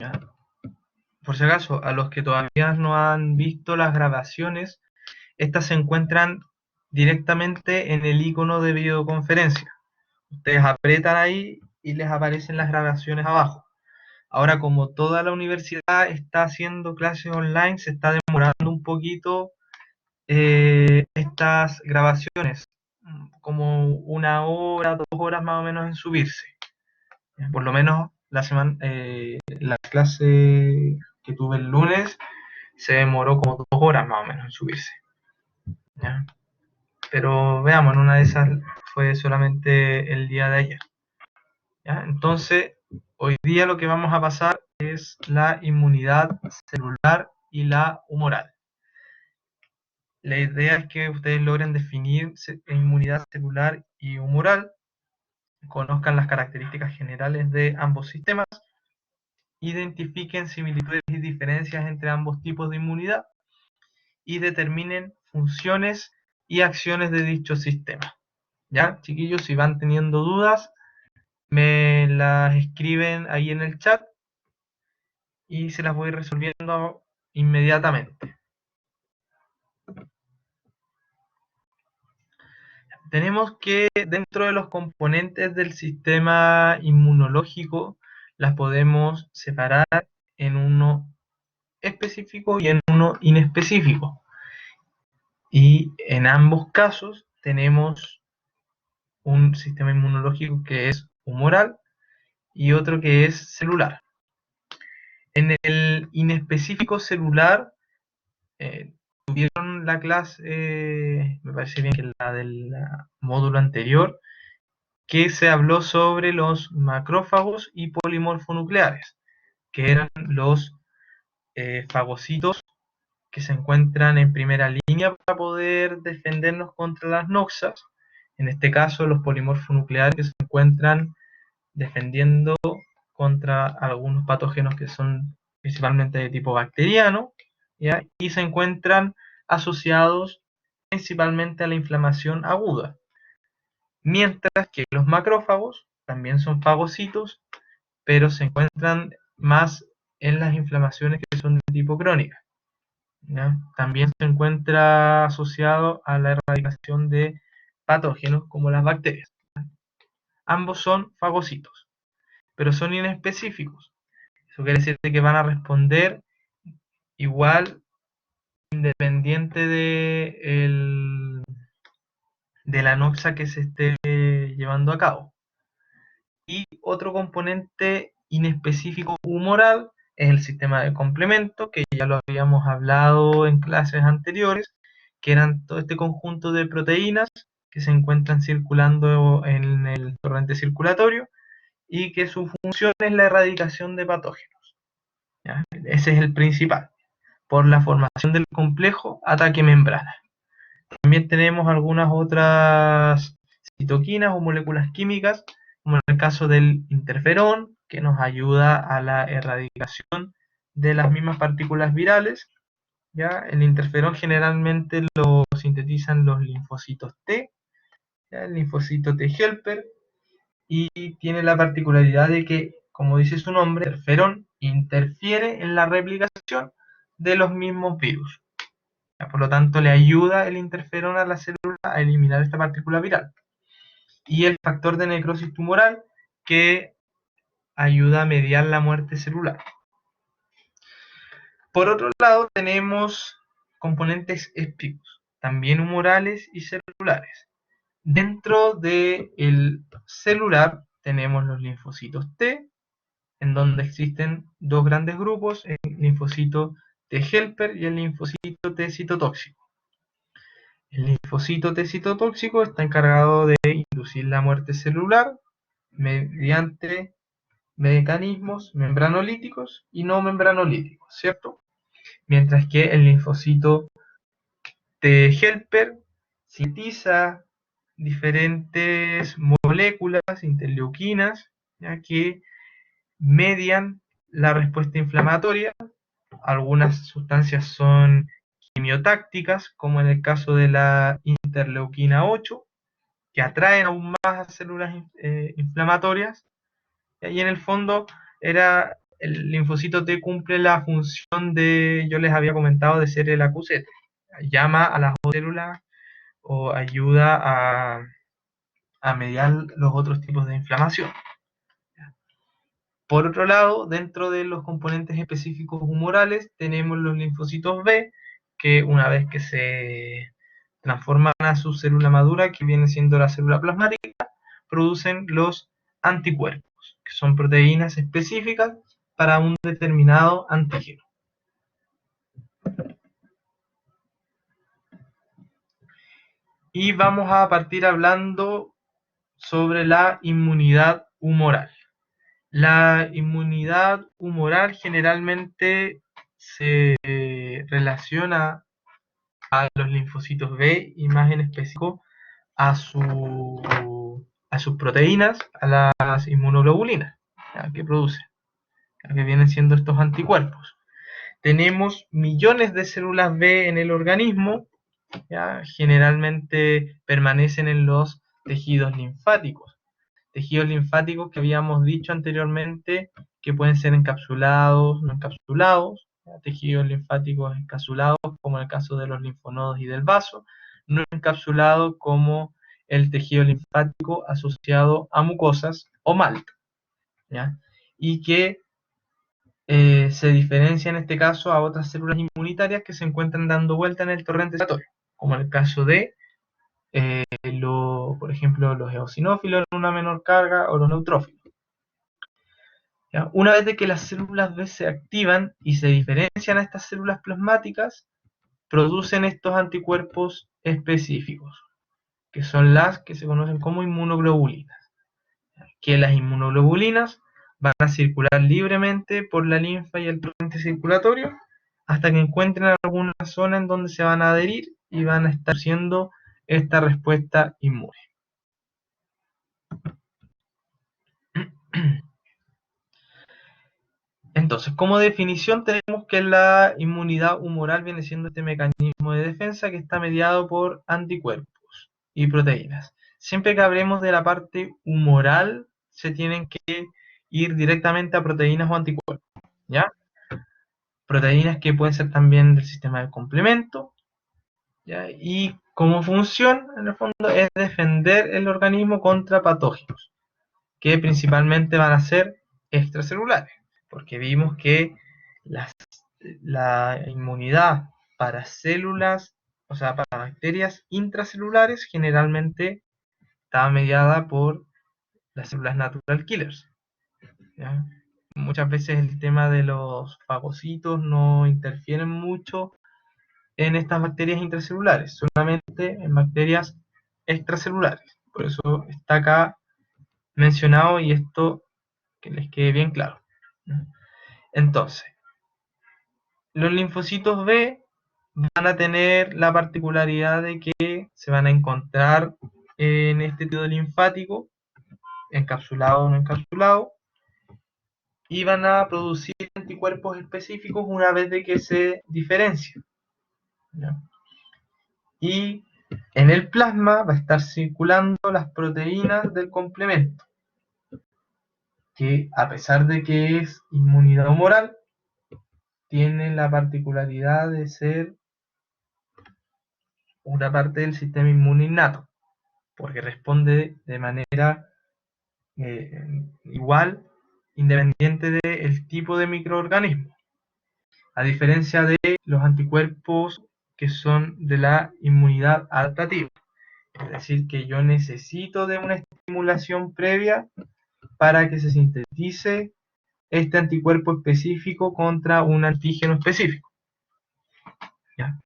¿ya? Por si acaso, a los que todavía no han visto las grabaciones, estas se encuentran directamente en el icono de videoconferencia. Ustedes apretan ahí y les aparecen las grabaciones abajo. Ahora, como toda la universidad está haciendo clases online, se está demorando un poquito estas grabaciones, como 1 hora, 2 horas más o menos en subirse. Por lo menos la clase que tuve el lunes se demoró como 2 horas más o menos en subirse. ¿Ya? Pero veamos, en una de esas fue solamente el día de ayer. ¿Ya? Entonces, hoy día lo que vamos a pasar es la inmunidad celular y la humoral. La idea es que ustedes logren definir inmunidad celular y humoral, conozcan las características generales de ambos sistemas, identifiquen similitudes y diferencias entre ambos tipos de inmunidad y determinen funciones y acciones de dicho sistema. ¿Ya, chiquillos? Si van teniendo dudas, me las escriben ahí en el chat y se las voy resolviendo inmediatamente. Tenemos que dentro de los componentes del sistema inmunológico las podemos separar en uno específico y en uno inespecífico. Y en ambos casos tenemos un sistema inmunológico que es humoral y otro que es celular. En el inespecífico celular, tuvieron la clase, me parece bien que la del módulo anterior, que se habló sobre los macrófagos y polimorfonucleares, que eran los fagocitos que se encuentran en primera línea para poder defendernos contra las noxas. En este caso, los polimorfonucleares que se encuentran defendiendo contra algunos patógenos que son principalmente de tipo bacteriano, ¿ya? Y se encuentran asociados principalmente a la inflamación aguda. Mientras que los macrófagos también son fagocitos, pero se encuentran más en las inflamaciones que son de tipo crónica, ¿ya? También se encuentra asociado a la erradicación de patógenos como las bacterias. Ambos son fagocitos, pero son inespecíficos. Eso quiere decir que van a responder igual independiente de la noxa que se esté llevando a cabo. Y otro componente inespecífico humoral es el sistema de complemento, que ya lo habíamos hablado en clases anteriores, que eran todo este conjunto de proteínas que se encuentran circulando en el torrente circulatorio y que su función es la erradicación de patógenos. ¿Ya? Ese es el principal, por la formación del complejo ataque membrana. También tenemos algunas otras citoquinas o moléculas químicas, como en el caso del interferón, que nos ayuda a la erradicación de las mismas partículas virales. ¿Ya? El interferón generalmente lo sintetizan los linfocitos T, ¿ya? El linfocito T helper, y tiene la particularidad de que, como dice su nombre, el interferón interfiere en la replicación de los mismos virus. Por lo tanto, le ayuda el interferón a la célula a eliminar esta partícula viral. Y el factor de necrosis tumoral, que ayuda a mediar la muerte celular. Por otro lado, tenemos componentes específicos, también humorales y celulares. Dentro del celular tenemos los linfocitos T, en donde existen dos grandes grupos, el linfocito T helper y el linfocito T citotóxico. El linfocito T citotóxico está encargado de inducir la muerte celular mediante mecanismos membranolíticos y no membranolíticos, ¿cierto? Mientras que el linfocito T helper sintetiza diferentes moléculas interleuquinas, ya que median la respuesta inflamatoria. Algunas sustancias son quimiotácticas, como en el caso de la interleuquina 8, que atraen aún más a células inflamatorias, y en el fondo era el linfocito T cumple la función de, yo les había comentado, de ser el acusete. Llama a las células o ayuda a mediar los otros tipos de inflamación. Por otro lado, dentro de los componentes específicos humorales tenemos los linfocitos B, que una vez que se transforman a su célula madura, que viene siendo la célula plasmática, producen los anticuerpos, que son proteínas específicas para un determinado antígeno. Y vamos a partir hablando sobre la inmunidad humoral. La inmunidad humoral generalmente se relaciona a los linfocitos B y más en específico a sus proteínas, a las inmunoglobulinas, ¿ya? Que producen, ¿ya? Que vienen siendo estos anticuerpos. Tenemos millones de células B en el organismo, ¿ya? Generalmente permanecen en los tejidos linfáticos. Tejidos linfáticos que habíamos dicho anteriormente que pueden ser encapsulados, no encapsulados, ¿ya? Tejidos linfáticos encapsulados, como en el caso de los linfonodos y del vaso, no encapsulados como el tejido linfático asociado a mucosas o malta, ¿ya? Y que se diferencia en este caso a otras células inmunitarias que se encuentran dando vuelta en el torrente circulatorio, como en el caso de, por ejemplo, los eosinófilos en una menor carga o los neutrófilos. ¿Ya? Una vez de que las células B se activan y se diferencian a estas células plasmáticas, producen estos anticuerpos específicos, que son las que se conocen como inmunoglobulinas. Que las inmunoglobulinas van a circular libremente por la linfa y el torrente circulatorio hasta que encuentren alguna zona en donde se van a adherir y van a estar haciendo esta respuesta inmune. Entonces, como definición tenemos que la inmunidad humoral viene siendo este mecanismo de defensa que está mediado por anticuerpos y proteínas. Siempre que hablemos de la parte humoral, se tienen que ir directamente a proteínas o anticuerpos, ¿ya? Proteínas que pueden ser también del sistema de complemento, ¿ya? Y como función, en el fondo, es defender el organismo contra patógenos, que principalmente van a ser extracelulares, porque vimos que la inmunidad para células, o sea, para bacterias intracelulares, generalmente está mediada por las células natural killers, ¿ya? Muchas veces el tema de los fagocitos no interfieren mucho en estas bacterias intracelulares, solamente en bacterias extracelulares. Por eso está acá mencionado y esto que les quede bien claro. Entonces, los linfocitos B van a tener la particularidad de que se van a encontrar en este tejido linfático, encapsulado o no encapsulado, y van a producir anticuerpos específicos una vez de que se diferencian, ¿ya? Y en el plasma va a estar circulando las proteínas del complemento, que a pesar de que es inmunidad humoral, tienen la particularidad de ser una parte del sistema inmune innato, porque responde de manera igual, independiente del tipo de microorganismo, a diferencia de los anticuerpos que son de la inmunidad adaptativa. Es decir, que yo necesito de una estimulación previa para que se sintetice este anticuerpo específico contra un antígeno específico, ¿ya?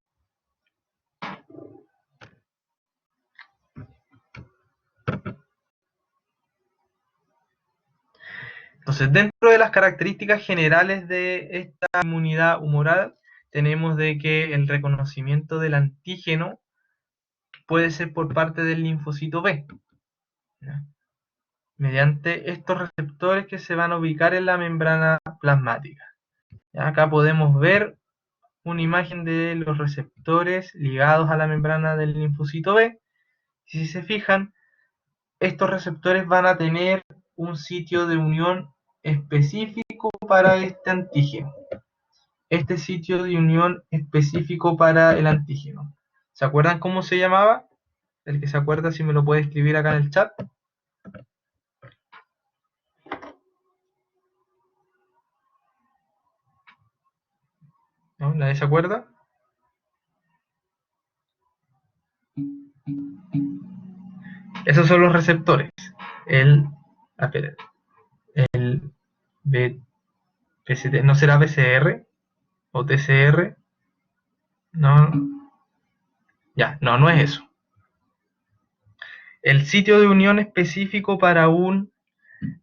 Entonces, dentro de las características generales de esta inmunidad humoral, tenemos de que el reconocimiento del antígeno puede ser por parte del linfocito B, ¿ya? Mediante estos receptores que se van a ubicar en la membrana plasmática. ¿Ya? Acá podemos ver una imagen de los receptores ligados a la membrana del linfocito B. Si se fijan, estos receptores van a tener un sitio de unión específico específico para este antígeno. Este sitio de unión específico para el antígeno. ¿Se acuerdan cómo se llamaba? El que se acuerda, si me lo puede escribir acá en el chat. ¿No? ¿Nadie se acuerda? Esos son los receptores. El, el PCT, ¿no será PCR o TCR? No, ya, no es eso. El sitio de unión específico para un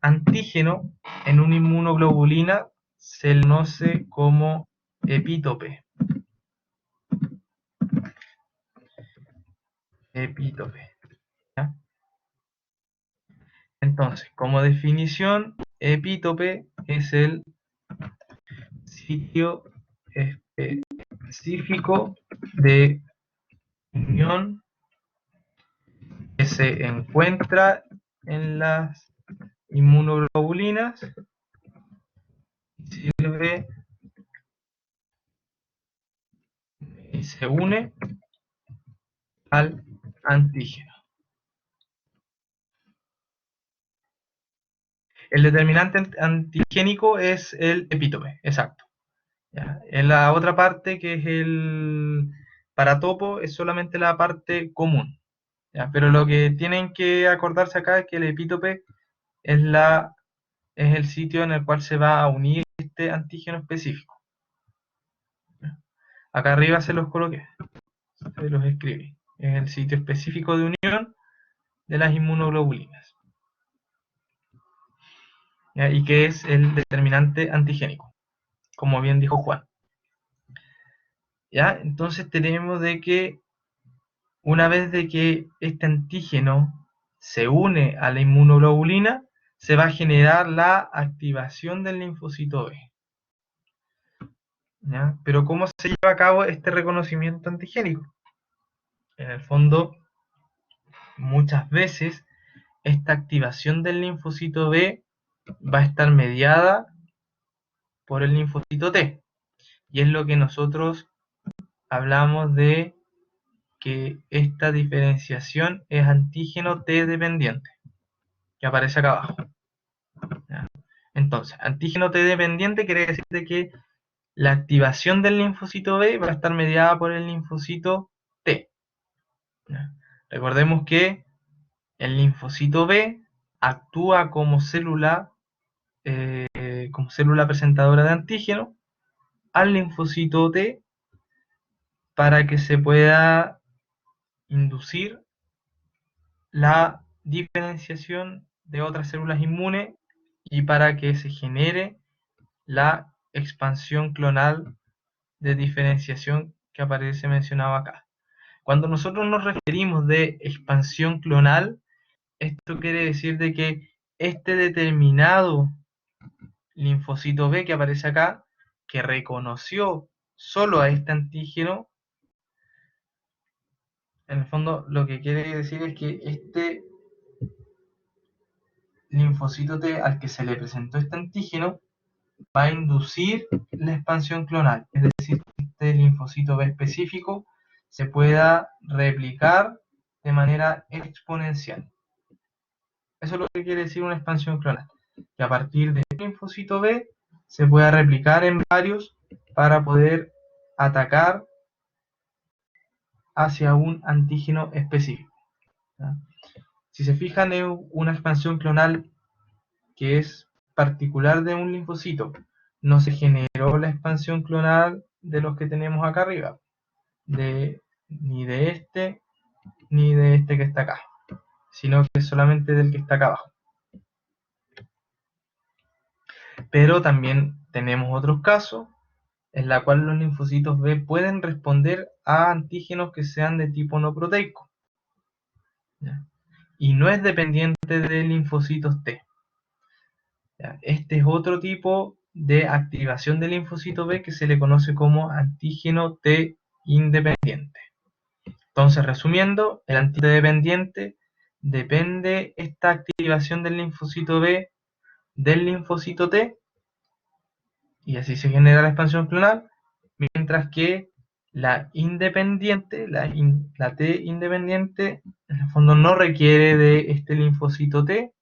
antígeno en una inmunoglobulina se le conoce como epítope. Epítope. ¿Ya? Entonces, como definición, epítope es el sitio específico de unión que se encuentra en las inmunoglobulinas y sirve y se une al antígeno. El determinante antigénico es el epítope, exacto. ¿Ya? En la otra parte, que es el paratopo, es solamente la parte común. ¿Ya? Pero lo que tienen que acordarse acá es que el epítope es, es el sitio en el cual se va a unir este antígeno específico. ¿Ya? Acá arriba se los coloqué, se los escribí. Es el sitio específico de unión de las inmunoglobulinas. ¿Ya? Y que es el determinante antigénico, como bien dijo Juan. ¿Ya? Entonces tenemos de que una vez de que este antígeno se une a la inmunoglobulina, se va a generar la activación del linfocito B. ¿Ya? Pero ¿cómo se lleva a cabo este reconocimiento antigénico? En el fondo, muchas veces esta activación del linfocito B va a estar mediada por el linfocito T. Y es lo que nosotros hablamos de que esta diferenciación es antígeno T dependiente, que aparece acá abajo. ¿Ya? Entonces, antígeno T dependiente quiere decir que la activación del linfocito B va a estar mediada por el linfocito T. ¿Ya? Recordemos que el linfocito B actúa como célula presentadora de antígeno al linfocito T para que se pueda inducir la diferenciación de otras células inmunes y para que se genere la expansión clonal de diferenciación que aparece mencionado acá. Cuando nosotros nos referimos de expansión clonal, esto quiere decir de que este determinado linfocito B que aparece acá, que reconoció solo a este antígeno, en el fondo lo que quiere decir es que este linfocito T al que se le presentó este antígeno va a inducir la expansión clonal, es decir, que este linfocito B específico se pueda replicar de manera exponencial. Eso es lo que quiere decir una expansión clonal, que a partir del linfocito B se pueda replicar en varios para poder atacar hacia un antígeno específico. ¿Ya? Si se fijan, es una expansión clonal que es particular de un linfocito. No se generó la expansión clonal de los que tenemos acá arriba, ni de este que está acá, sino que es solamente del que está acá abajo. Pero también tenemos otros casos en la cual los linfocitos B pueden responder a antígenos que sean de tipo no proteico. ¿Ya? Y no es dependiente de linfocitos T. ¿Ya? Este es otro tipo de activación del linfocito B que se le conoce como antígeno T independiente. Entonces, resumiendo, el antígeno dependiente depende esta activación del linfocito B del linfocito T y así se genera la expansión clonal, mientras que la independiente, la T independiente, en el fondo no requiere de este linfocito T,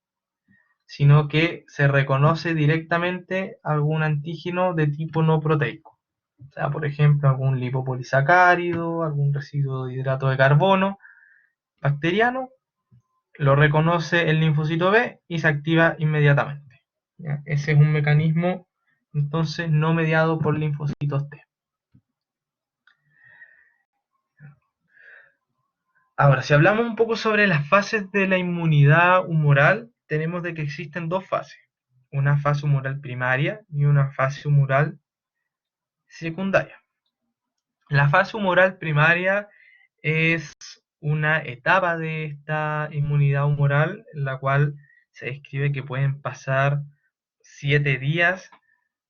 sino que se reconoce directamente algún antígeno de tipo no proteico. O sea, por ejemplo, algún lipopolisacárido, algún residuo de hidrato de carbono bacteriano, lo reconoce el linfocito B y se activa inmediatamente. ¿Ya? Ese es un mecanismo, entonces, no mediado por linfocitos T. Ahora, si hablamos un poco sobre las fases de la inmunidad humoral, tenemos de que existen dos fases. Una fase humoral primaria y una fase humoral secundaria. La fase humoral primaria es una etapa de esta inmunidad humoral en la cual se describe que pueden pasar 7 días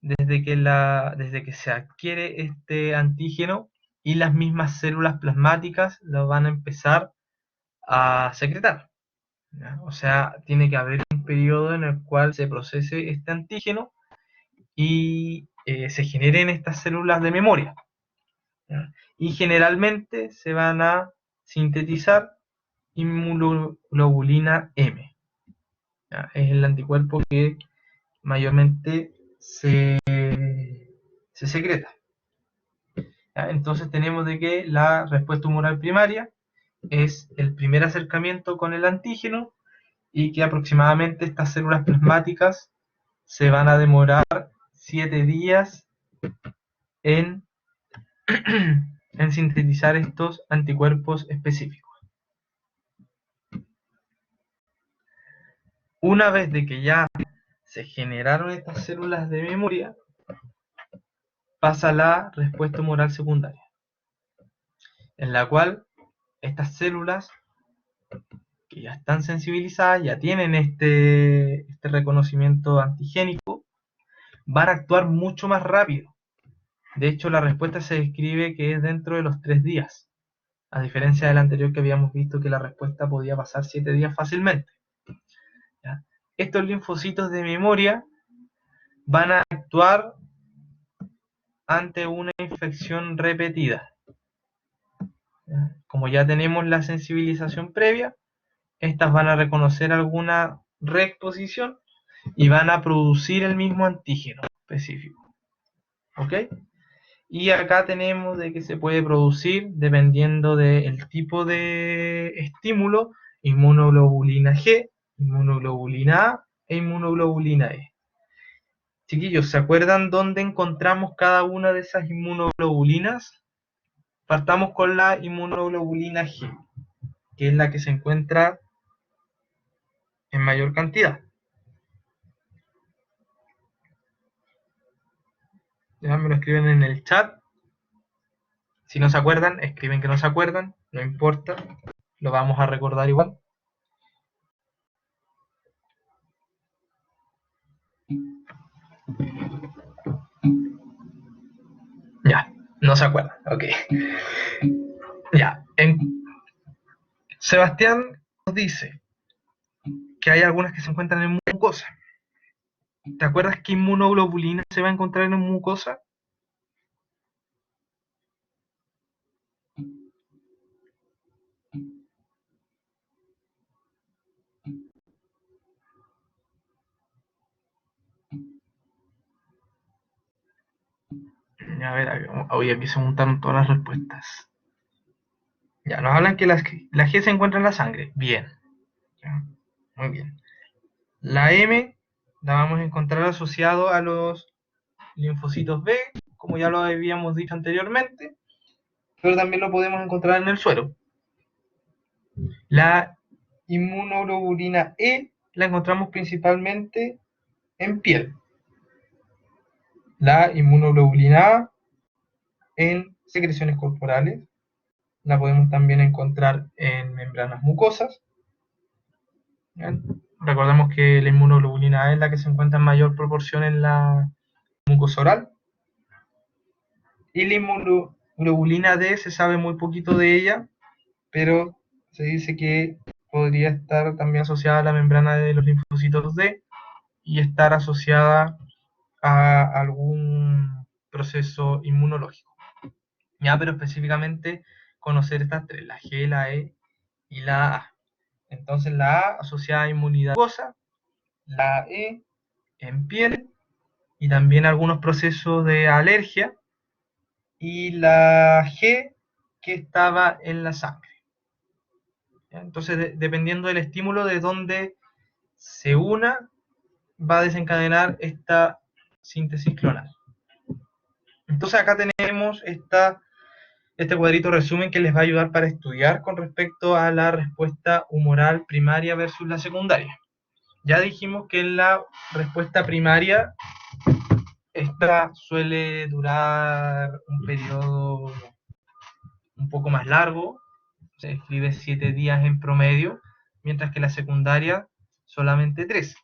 desde que se adquiere este antígeno y las mismas células plasmáticas lo van a empezar a secretar. ¿Ya? O sea, tiene que haber un periodo en el cual se procese este antígeno y se generen estas células de memoria. ¿Ya? Y generalmente se van a sintetizar inmunoglobulina M. ¿Ya? Es el anticuerpo que mayormente se secreta. ¿Ya? Entonces tenemos de que la respuesta humoral primaria es el primer acercamiento con el antígeno y que aproximadamente estas células plasmáticas se van a demorar 7 días en, en sintetizar estos anticuerpos específicos. Una vez de que ya se generaron estas células de memoria, pasa la respuesta humoral secundaria, en la cual estas células que ya están sensibilizadas, ya tienen este reconocimiento antigénico, van a actuar mucho más rápido. De hecho, la respuesta se describe que es dentro de los 3 días, a diferencia del anterior que habíamos visto que la respuesta podía pasar 7 días fácilmente. ¿Ya? Estos linfocitos de memoria van a actuar ante una infección repetida. ¿Ya? Como ya tenemos la sensibilización previa, estas van a reconocer alguna reexposición y van a producir el mismo antígeno específico. ¿Ok? Y acá tenemos de que se puede producir, dependiendo del tipo de estímulo, inmunoglobulina G, inmunoglobulina A e inmunoglobulina E. Chiquillos, ¿se acuerdan dónde encontramos cada una de esas inmunoglobulinas? Partamos con la inmunoglobulina G, que es la que se encuentra en mayor cantidad. Ya me lo escriben en el chat. Si no se acuerdan, escriben que no se acuerdan, no importa, lo vamos a recordar igual. Ya, no se acuerdan, ok. Ya, Sebastián nos dice que hay algunas que se encuentran en mucosa. ¿Te acuerdas qué inmunoglobulina se va a encontrar en mucosa? A ver, hoy aquí se montaron todas las respuestas. Ya, nos hablan que la G se encuentra en la sangre. Bien. Ya, muy bien. La M la vamos a encontrar asociado a los linfocitos B, como ya lo habíamos dicho anteriormente, pero también lo podemos encontrar en el suero. La inmunoglobulina E la encontramos principalmente en piel. La inmunoglobulina A en secreciones corporales. La podemos también encontrar en membranas mucosas. ¿Bien? Recordemos que la inmunoglobulina A es la que se encuentra en mayor proporción en la mucosa oral. Y la inmunoglobulina D se sabe muy poquito de ella, pero se dice que podría estar también asociada a la membrana de los linfocitos D y estar asociada algún proceso inmunológico. Ya, pero específicamente conocer estas tres, la G, la E y la A. Entonces la A asociada a inmunidad mucosa, la E en piel y también algunos procesos de alergia, y la G que estaba en la sangre. Entonces, dependiendo del estímulo de dónde se una, va a desencadenar esta síntesis clonal. Entonces acá tenemos este cuadrito resumen que les va a ayudar para estudiar con respecto a la respuesta humoral primaria versus la secundaria. Ya dijimos que en la respuesta primaria esta suele durar un periodo un poco más largo, se escribe 7 días en promedio, mientras que la secundaria solamente 3,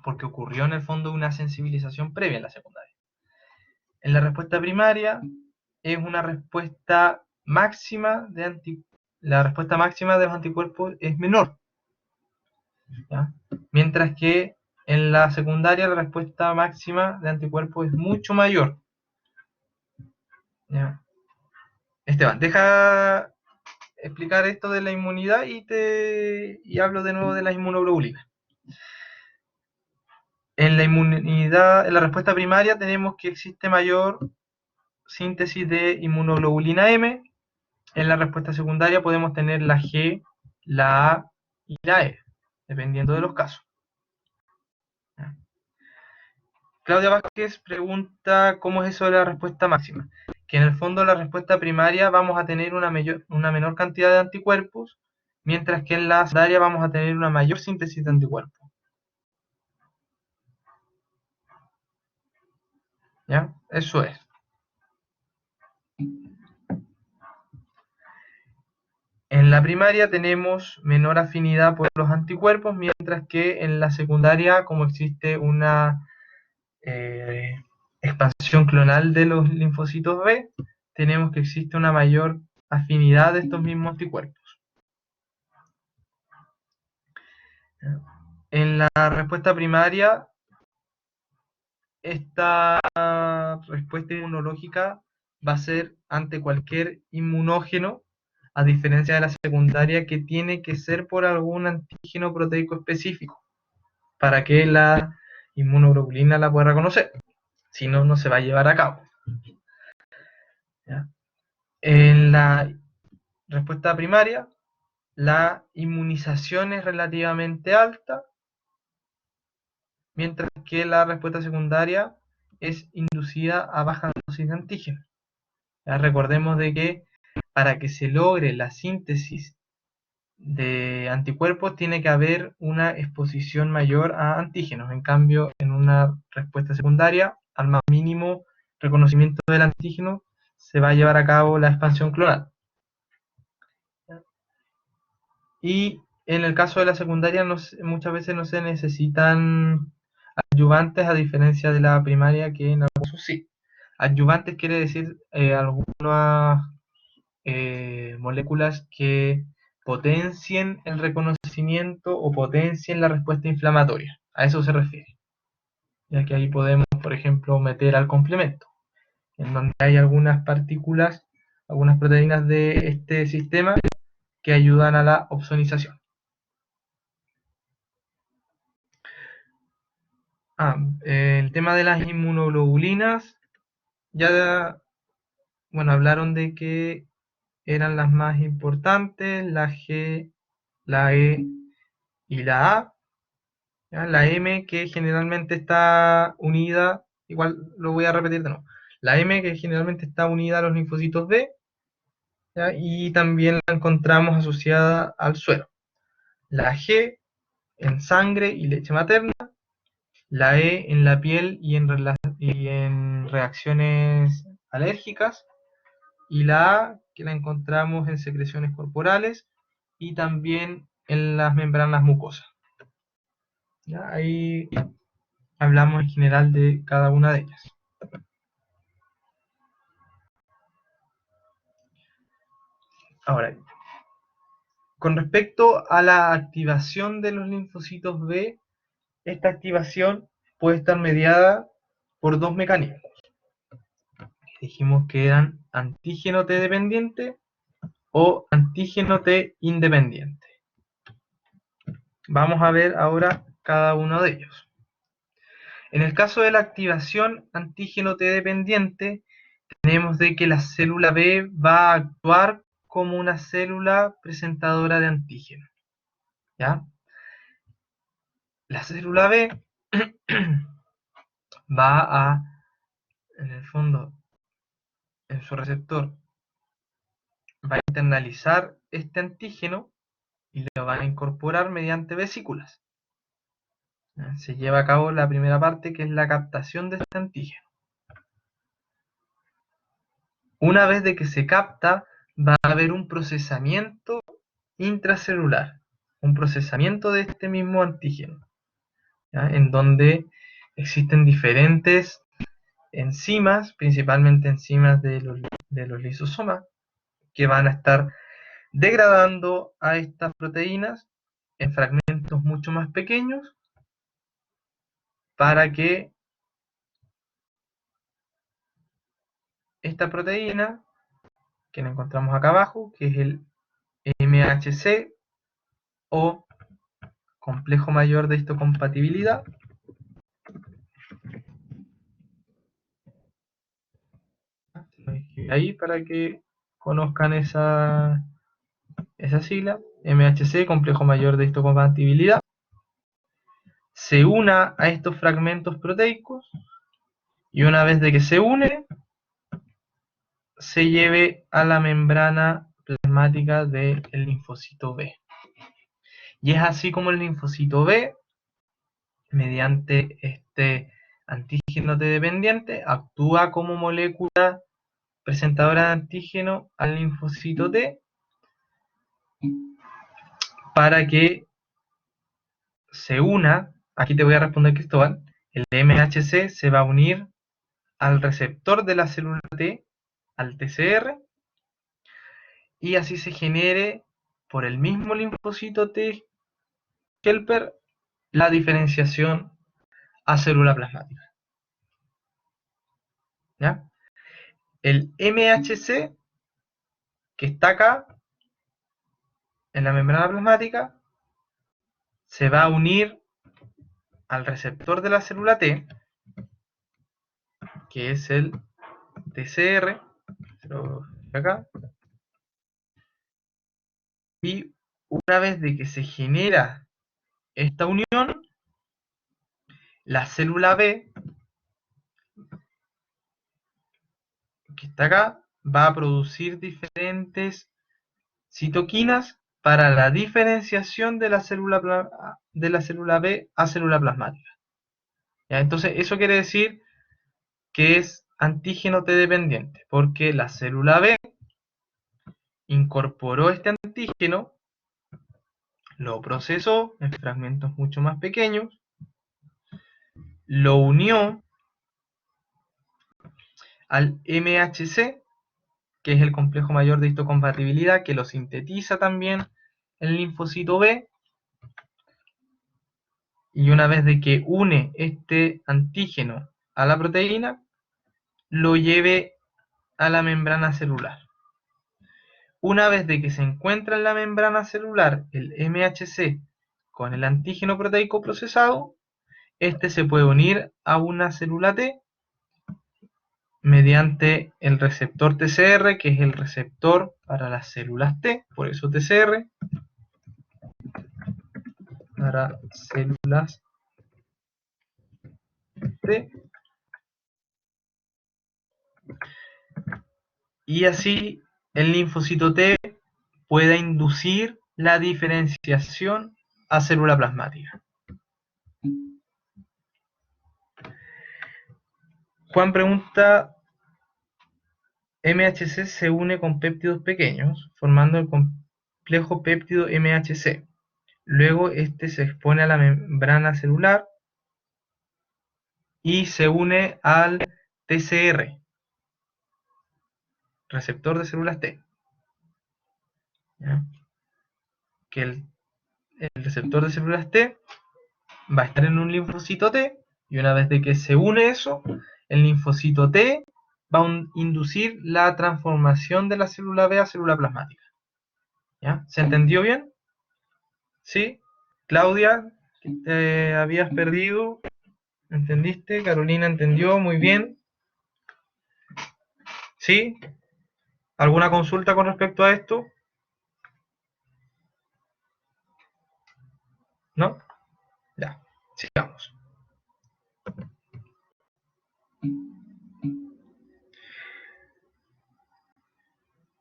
porque ocurrió en el fondo una sensibilización previa en la secundaria. En la respuesta primaria es una respuesta máxima la respuesta máxima de los anticuerpos es menor, ¿ya? Mientras que en la secundaria la respuesta máxima de anticuerpos es mucho mayor, ¿ya? Esteban, deja explicar esto de la inmunidad y hablo de nuevo de las inmunoglobulinas. En la inmunidad, en la respuesta primaria tenemos que existe mayor síntesis de inmunoglobulina M. En la respuesta secundaria podemos tener la G, la A y la E, dependiendo de los casos. Claudia Vázquez pregunta cómo es eso de la respuesta máxima. Que en el fondo en la respuesta primaria vamos a tener una menor cantidad de anticuerpos, mientras que en la secundaria vamos a tener una mayor síntesis de anticuerpos. ¿Ya? Eso es. En la primaria tenemos menor afinidad por los anticuerpos, mientras que en la secundaria, como existe una expansión clonal de los linfocitos B, tenemos que existe una mayor afinidad de estos mismos anticuerpos. En la respuesta primaria, esta respuesta inmunológica va a ser ante cualquier inmunógeno, a diferencia de la secundaria que tiene que ser por algún antígeno proteico específico para que la inmunoglobulina la pueda reconocer. Si no, no se va a llevar a cabo. ¿Ya? En la respuesta primaria, la inmunización es relativamente alta, mientras que la respuesta secundaria es inducida a baja dosis de antígeno. Ya recordemos de que para que se logre la síntesis de anticuerpos tiene que haber una exposición mayor a antígenos. En cambio, en una respuesta secundaria, al más mínimo reconocimiento del antígeno, se va a llevar a cabo la expansión clonal. Y en el caso de la secundaria, muchas veces no se necesitan adyuvantes, a diferencia de la primaria, que en algunos casos sí. Adyuvantes quiere decir algunas moléculas que potencien el reconocimiento o potencien la respuesta inflamatoria. A eso se refiere. Ya que ahí podemos, por ejemplo, meter al complemento, en donde hay algunas partículas, algunas proteínas de este sistema que ayudan a la opsonización. El tema de las inmunoglobulinas, ya, bueno, hablaron de que eran las más importantes, la G, la E y la A. ¿Ya? La M que generalmente está unida, igual lo voy a repetir de nuevo, la M que generalmente está unida a los linfocitos B, ¿ya? Y también la encontramos asociada al suero. La G en sangre y leche materna, la E en la piel y en reacciones alérgicas, y la A que la encontramos en secreciones corporales y también en las membranas mucosas. ¿Ya? Ahí hablamos en general de cada una de ellas. Ahora, con respecto a la activación de los linfocitos B, esta activación puede estar mediada por dos mecanismos. Dijimos que eran antígeno T dependiente o antígeno T independiente. Vamos a ver ahora cada uno de ellos. En el caso de la activación antígeno T dependiente, tenemos de que la célula B va a actuar como una célula presentadora de antígeno. ¿Ya? La célula B va a, en el fondo, en su receptor, va a internalizar este antígeno y lo va a incorporar mediante vesículas. Se lleva a cabo la primera parte, que es la captación de este antígeno. Una vez de que se capta, va a haber un procesamiento intracelular, un procesamiento de este mismo antígeno, ¿ya? En donde existen diferentes enzimas, principalmente enzimas de los lisosomas, que van a estar degradando a estas proteínas en fragmentos mucho más pequeños para que esta proteína, que la encontramos acá abajo, que es el MHC o complejo mayor de histocompatibilidad, ahí para que conozcan esa sigla, MHC, complejo mayor de histocompatibilidad, se una a estos fragmentos proteicos y una vez de que se une, se lleve a la membrana plasmática del linfocito B. Y es así como el linfocito B, mediante este antígeno T dependiente, actúa como molécula presentadora de antígeno al linfocito T para que se una. Aquí te voy a responder, Cristóbal. El MHC se va a unir al receptor de la célula T, al TCR, y así se genere por el mismo linfocito T helper la diferenciación a célula plasmática. ¿Ya? El MHC que está acá en la membrana plasmática se va a unir al receptor de la célula T, que es el TCR, acá, y una vez de que se genera esta unión, la célula B, que está acá, va a producir diferentes citoquinas para la diferenciación de la célula B a célula plasmática. ¿Ya? Entonces, eso quiere decir que es antígeno T dependiente, porque la célula B incorporó este antígeno, lo procesó en fragmentos mucho más pequeños, lo unió al MHC, que es el complejo mayor de histocompatibilidad, que lo sintetiza también el linfocito B, y una vez de que une este antígeno a la proteína, lo lleve a la membrana celular. Una vez de que se encuentra en la membrana celular el MHC con el antígeno proteico procesado, este se puede unir a una célula T mediante el receptor TCR, que es el receptor para las células T, por eso TCR, para células T, y así el linfocito T pueda inducir la diferenciación a célula plasmática. Juan pregunta, MHC se une con péptidos pequeños, formando el complejo péptido MHC. Luego este se expone a la membrana celular y se une al TCR, receptor de células T. ¿Ya? Que el receptor de células T va a estar en un linfocito T Y una vez de que se une eso, el linfocito T va a inducir la transformación de la célula B a célula plasmática. ¿Ya? ¿Se entendió bien? ¿Sí? Claudia, te habías perdido. ¿Entendiste? Carolina entendió muy bien. ¿Sí? ¿Alguna consulta con respecto a esto? ¿No? Ya, sigamos.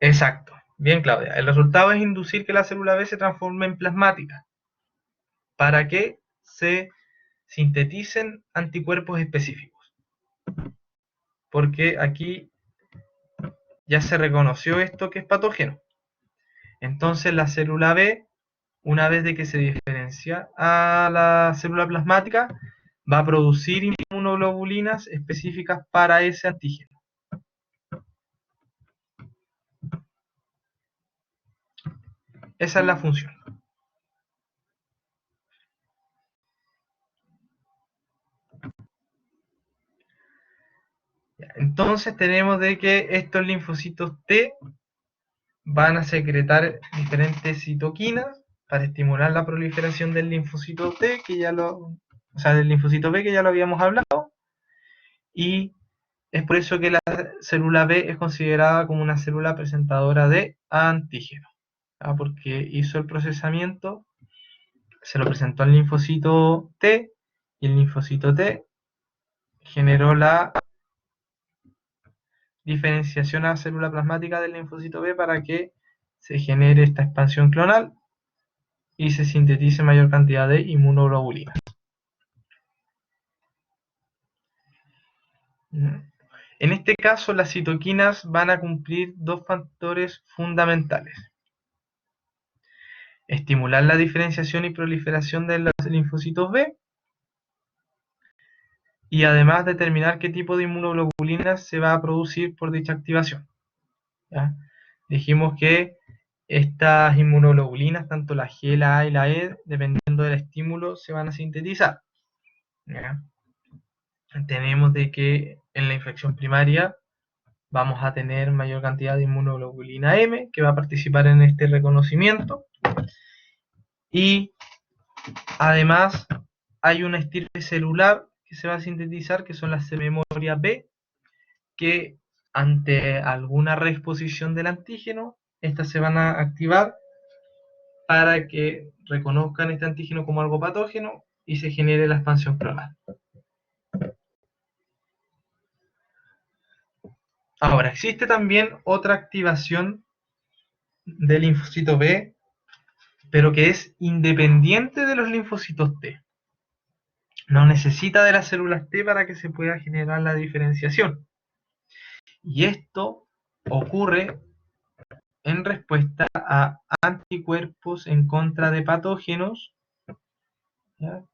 Exacto. Bien, Claudia. El resultado es inducir que la célula B se transforme en plasmática para que se sinteticen anticuerpos específicos. Porque aquí ya se reconoció esto que es patógeno. Entonces la célula B, una vez de que se diferencia a la célula plasmática, va a producir inmunoglobulinas específicas para ese antígeno. Esa es la función. Entonces tenemos de que estos linfocitos T van a secretar diferentes citoquinas para estimular la proliferación del linfocito T, que ya lo, o sea, del linfocito B, que ya lo habíamos hablado, y es por eso que la célula B es considerada como una célula presentadora de antígeno, ¿ah? Porque hizo el procesamiento, se lo presentó al linfocito T, y el linfocito T generó la diferenciación a célula plasmática del linfocito B para que se genere esta expansión clonal y se sintetice mayor cantidad de inmunoglobulinas. En este caso, las citoquinas van a cumplir dos factores fundamentales: estimular la diferenciación y proliferación de los linfocitos B, y además determinar qué tipo de inmunoglobulinas se va a producir por dicha activación. ¿Ya? Dijimos que estas inmunoglobulinas, tanto la G, la A y la E, dependiendo del estímulo, se van a sintetizar. ¿Ya? Tenemos de que en la infección primaria vamos a tener mayor cantidad de inmunoglobulina M, que va a participar en este reconocimiento, y además hay una estirpe celular que se va a sintetizar, que son las memoria B, que ante alguna reexposición del antígeno, estas se van a activar para que reconozcan este antígeno como algo patógeno y se genere la expansión clonal. Ahora, existe también otra activación del linfocito B, pero que es independiente de los linfocitos T. No necesita de las células T para que se pueda generar la diferenciación. Y esto ocurre en respuesta a anticuerpos en contra de patógenos, ¿ya?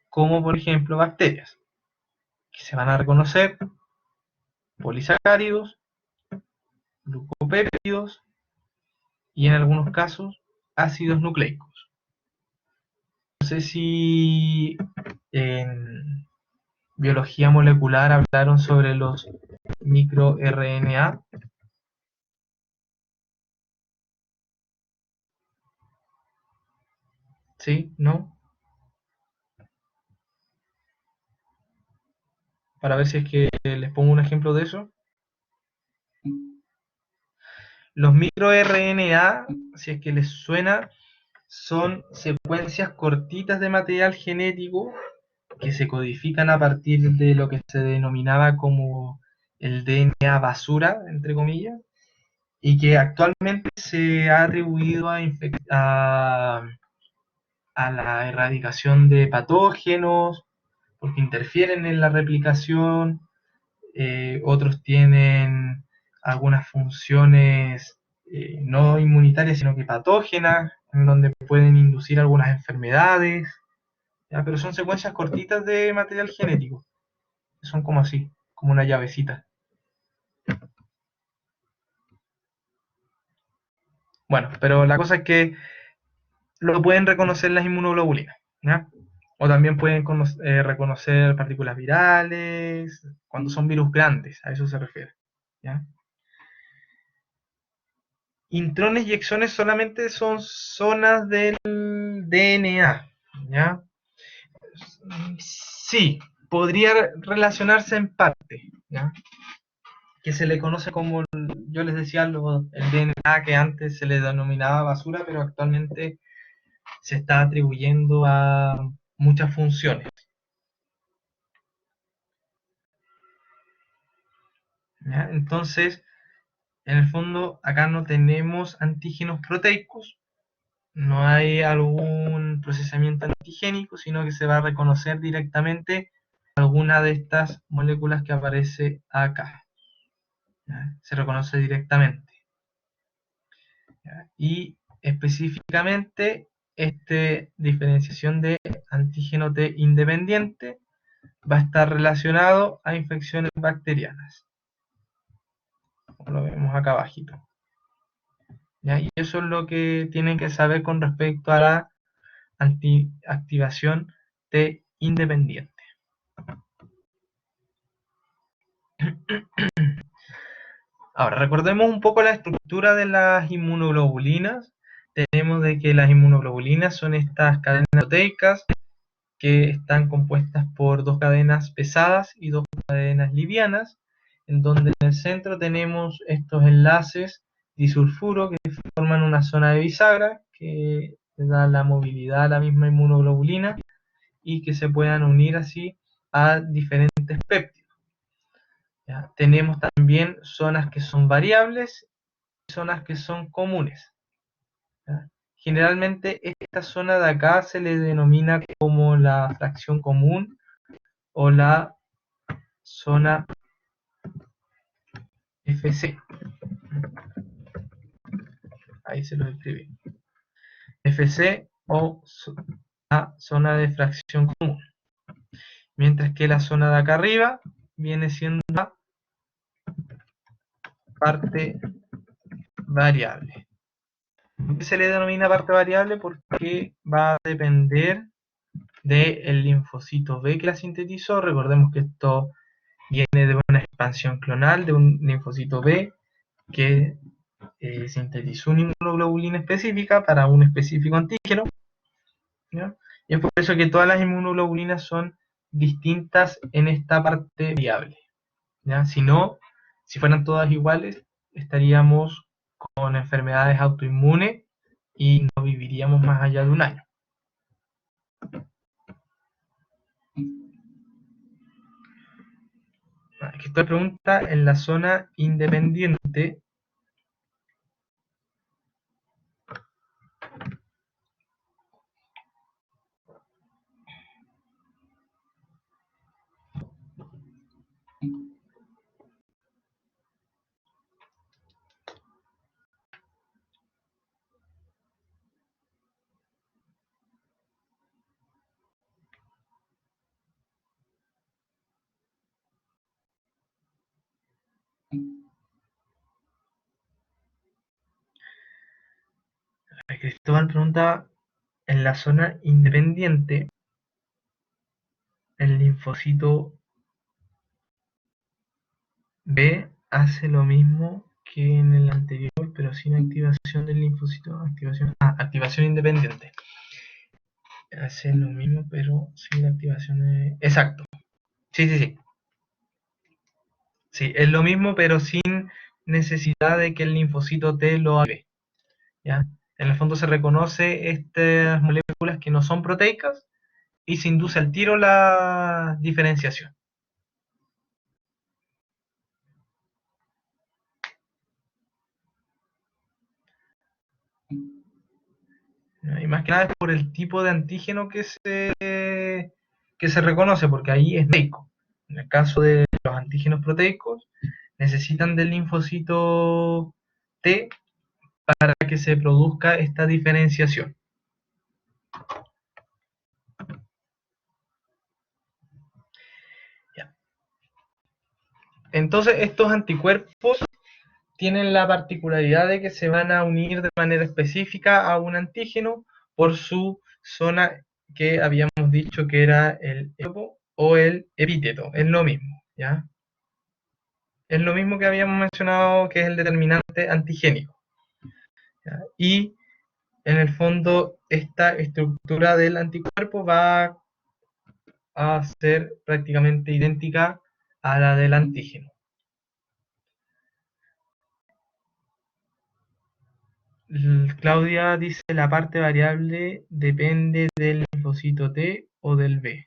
Como por ejemplo bacterias, que se van a reconocer polisacáridos, glucopéptidos y en algunos casos ácidos nucleicos. No sé si en biología molecular hablaron sobre los microRNA. ¿Sí? ¿No? Para ver si es que les pongo un ejemplo de eso. Los microRNA, si es que les suena, son secuencias cortitas de material genético que se codifican a partir de lo que se denominaba como el DNA basura, entre comillas, y que actualmente se ha atribuido a la erradicación de patógenos, porque interfieren en la replicación. Otros tienen algunas funciones no inmunitarias, sino que patógenas, en donde pueden inducir algunas enfermedades, ¿ya? Pero son secuencias cortitas de material genético, son como así, como una llavecita. Bueno, pero la cosa es que lo pueden reconocer las inmunoglobulinas, ¿ya? O también pueden reconocer partículas virales, cuando son virus grandes, a eso se refiere. ¿Ya? Intrones y exones solamente son zonas del DNA. ¿Ya? Sí, podría relacionarse en parte. ¿Ya? Que se le conoce como, yo les decía, el DNA que antes se le denominaba basura, pero actualmente se está atribuyendo a muchas funciones. ¿Ya? Entonces, en el fondo, acá no tenemos antígenos proteicos, no hay algún procesamiento antigénico, sino que se va a reconocer directamente alguna de estas moléculas que aparece acá. ¿Ya? Se reconoce directamente. ¿Ya? Y específicamente, esta diferenciación de antígeno T independiente va a estar relacionado a infecciones bacterianas, como lo vemos acá abajito. ¿Ya? Y eso es lo que tienen que saber con respecto a la activación T independiente. Ahora, recordemos un poco la estructura de las inmunoglobulinas. Tenemos de que las inmunoglobulinas son estas cadenas proteicas que están compuestas por dos cadenas pesadas y dos cadenas livianas, en donde en el centro tenemos estos enlaces disulfuro que forman una zona de bisagra que da la movilidad a la misma inmunoglobulina y que se puedan unir así a diferentes péptidos. ¿Ya? Tenemos también zonas que son variables y zonas que son comunes. ¿Ya? Generalmente esta zona de acá se le denomina como la fracción común o la zona FC. Ahí se lo escribí. FC o la zona de fracción común. Mientras que la zona de acá arriba viene siendo la parte variable. ¿Por qué se le denomina parte variable? Porque va a depender del linfocito B que la sintetizó. Recordemos que esto viene de una expansión clonal de un linfocito B que sintetizó una inmunoglobulina específica para un específico antígeno. ¿Ya? Y es por eso que todas las inmunoglobulinas son distintas en esta parte variable. ¿Ya? Si no, si fueran todas iguales, estaríamos con enfermedades autoinmunes y no viviríamos más allá de un año. Aquí esta pregunta en la zona independiente. Cristóbal pregunta, en la zona independiente, el linfocito B hace lo mismo que en el anterior, pero sin activación del linfocito. Activación independiente. Hace lo mismo, pero sin la activación de... Exacto. Sí, sí, sí. Sí, es lo mismo, pero sin necesidad de que el linfocito T lo active. ¿Ya? En el fondo se reconoce estas moléculas que no son proteicas y se induce al tiro la diferenciación. ¿Ya? Y más que nada es por el tipo de antígeno que se reconoce, porque ahí es proteico. En el caso de los antígenos proteicos, necesitan del linfocito T para que se produzca esta diferenciación. ¿Ya? Entonces, estos anticuerpos tienen la particularidad de que se van a unir de manera específica a un antígeno por su zona que habíamos dicho que era el epítopo o el epíteto, es lo mismo, ¿ya? Es lo mismo que habíamos mencionado que es el determinante antigénico, ¿ya? Y en el fondo esta estructura del anticuerpo va a ser prácticamente idéntica a la del antígeno. Claudia dice la parte variable depende del linfocito T o del B.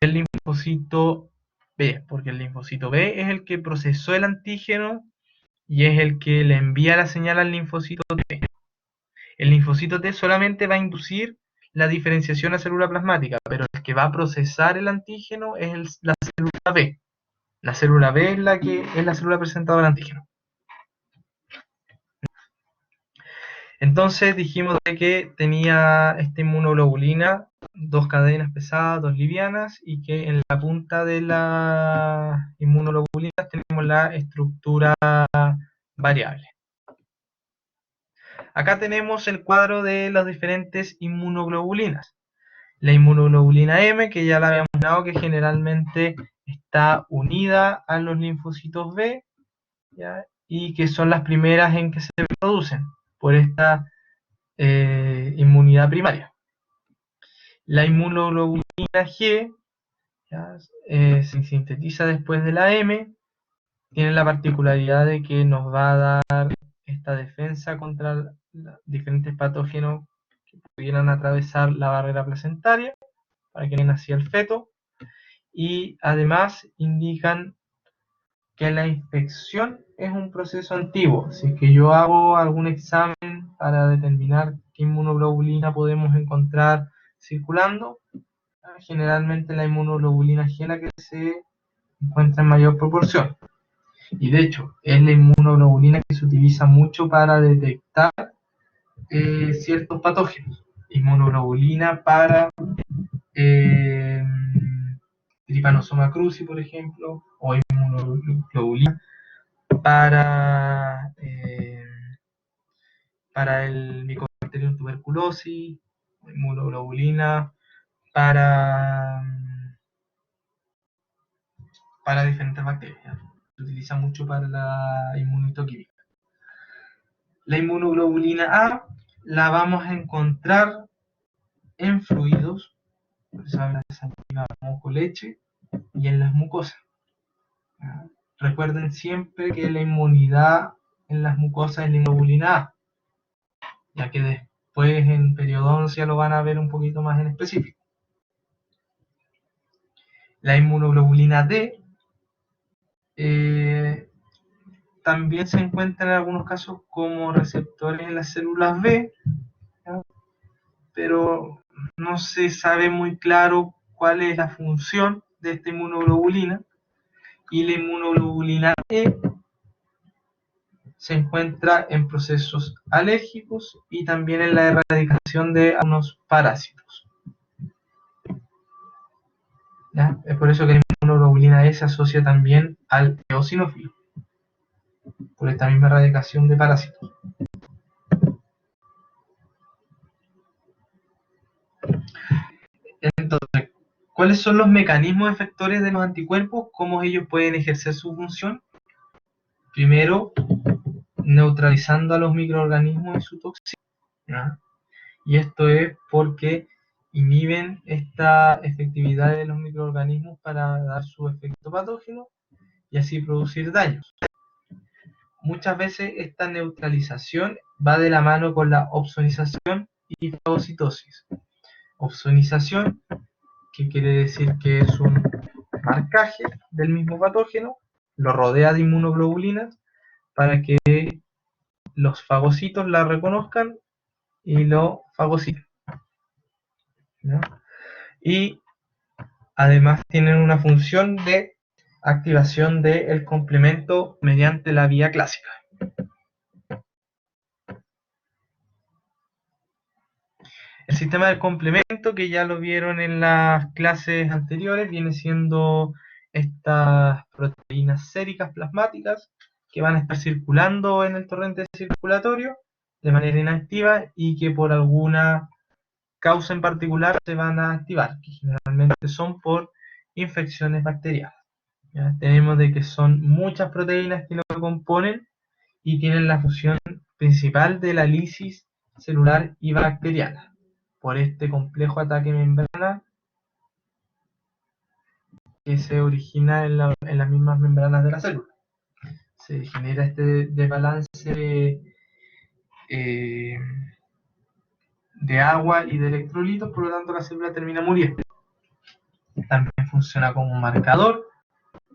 El linfocito B, porque el linfocito B es el que procesó el antígeno y es el que le envía la señal al linfocito T. El linfocito T solamente va a inducir la diferenciación a célula plasmática, pero el que va a procesar el antígeno es la célula B. La célula B es la que es la célula presentadora del antígeno. Entonces dijimos de que tenía esta inmunoglobulina, dos cadenas pesadas, dos livianas, y que en la punta de la inmunoglobulina tenemos la estructura variable. Acá tenemos el cuadro de las diferentes inmunoglobulinas. La inmunoglobulina M, que ya la habíamos dado, que generalmente está unida a los linfocitos B, ¿ya? Y que son las primeras en que se producen por esta inmunidad primaria. La inmunoglobulina G, ¿ya? Se sintetiza después de la M, tiene la particularidad de que nos va a dar esta defensa contra diferentes patógenos que pudieran atravesar la barrera placentaria para que naciera el feto, y además indican que la infección es un proceso antiguo. Si es que yo hago algún examen para determinar qué inmunoglobulina podemos encontrar circulando, generalmente la inmunoglobulina G la que se encuentra en mayor proporción. Y de hecho, es la inmunoglobulina que se utiliza mucho para detectar ciertos patógenos. Inmunoglobulina para Trypanosoma cruzi, por ejemplo, o inmunoglobulina para el Mycobacterium tuberculosis, inmunoglobulina para, para diferentes bacterias. Se utiliza mucho para la inmunohistoquímica. La inmunoglobulina A la vamos a encontrar en fluidos, por eso habla de saliva, moco, leche, y en las mucosas. Recuerden siempre que la inmunidad en las mucosas es la inmunoglobulina A, ya que después en periodoncia lo van a ver un poquito más en específico. La inmunoglobulina D también se encuentra en algunos casos como receptores en las células B, ¿ya? Pero no se sabe muy claro cuál es la función de esta inmunoglobulina. Y la inmunoglobulina E se encuentra en procesos alérgicos y también en la erradicación de algunos parásitos. ¿Ya? Es por eso que la inmunoglobulina E se asocia también al eosinófilo, por esta misma erradicación de parásitos. Entonces, ¿cuáles son los mecanismos efectores de los anticuerpos? ¿Cómo ellos pueden ejercer su función? Primero, neutralizando a los microorganismos y su toxina, ¿ya? Y esto es porque inhiben esta efectividad de los microorganismos para dar su efecto patógeno y así producir daños. Muchas veces esta neutralización va de la mano con la opsonización y fagocitosis. Opsonización, que quiere decir que es un marcaje del mismo patógeno, lo rodea de inmunoglobulinas para que los fagocitos la reconozcan y lo fagociten, ¿no? Y además tienen una función de activación del complemento mediante la vía clásica. El sistema del complemento, que ya lo vieron en las clases anteriores, viene siendo estas proteínas séricas plasmáticas que van a estar circulando en el torrente circulatorio de manera inactiva y que por alguna causa en particular se van a activar, que generalmente son por infecciones bacterianas. ¿Ya? Tenemos de que son muchas proteínas que lo componen y tienen la función principal de la lisis celular y bacteriana. Por este complejo ataque membrana que se origina en las mismas membranas de la célula. Se genera este desbalance de agua y de electrolitos, por lo tanto la célula termina muriendo. También funciona como un marcador.